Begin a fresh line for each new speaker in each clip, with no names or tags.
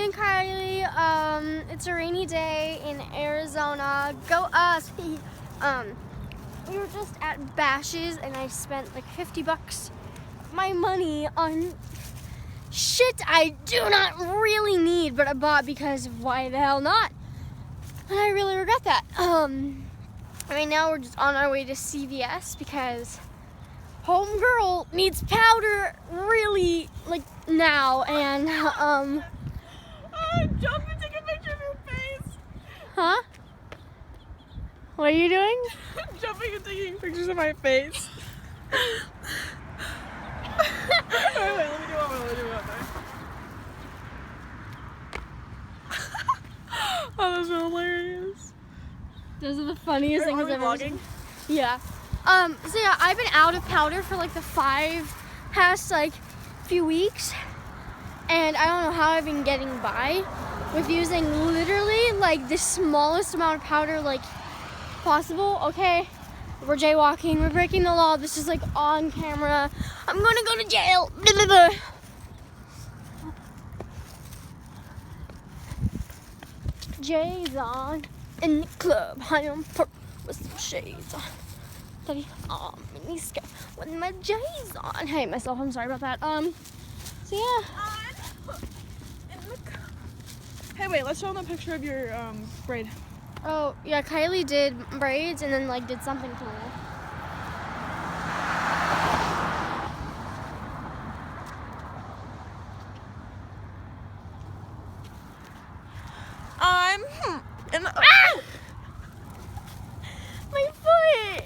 and Kylie. It's a rainy day in Arizona. Go us! We were just at Bash's and I spent like $50 my money on shit I do not really need, but I bought because why the hell not? And I really regret that. Right now we're just on our way to CVS because homegirl needs powder really like now, and
jump and take a picture of your face.
Huh? What are you doing?
Jumping and taking pictures of my face. Wait, let me do one more. Oh, those are hilarious.
Those are the funniest things I've ever seen.
Vlogging?
Yeah. So yeah, I've been out of powder for like the past few weeks, and I don't know how I've been getting by with using literally like the smallest amount of powder like possible. Okay, we're jaywalking, we're breaking the law. This is like on camera. I'm gonna go to jail. Blah, blah, blah. Jay's on in the club. I am with some shades on. Daddy, mini skirt with my J's on. Hey, myself. I'm sorry about that. So yeah.
Hey, wait. Let's show them a picture of your braid.
Oh yeah, Kylie did braids and then like did something cool.
I'm in the.
Ah! My foot.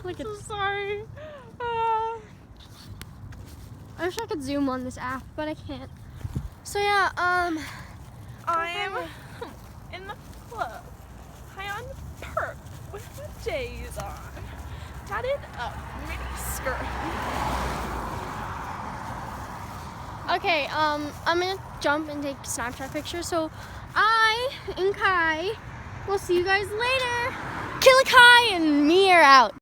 Look at.
So sorry.
I wish I could zoom on this app, but I can't. So yeah,
I'm in the club, high on perp with my J's on, tatted up mini skirt.
Okay, I'm gonna jump and take Snapchat pictures. So I and Kai will see you guys later. Kylie, Kai, and me are out.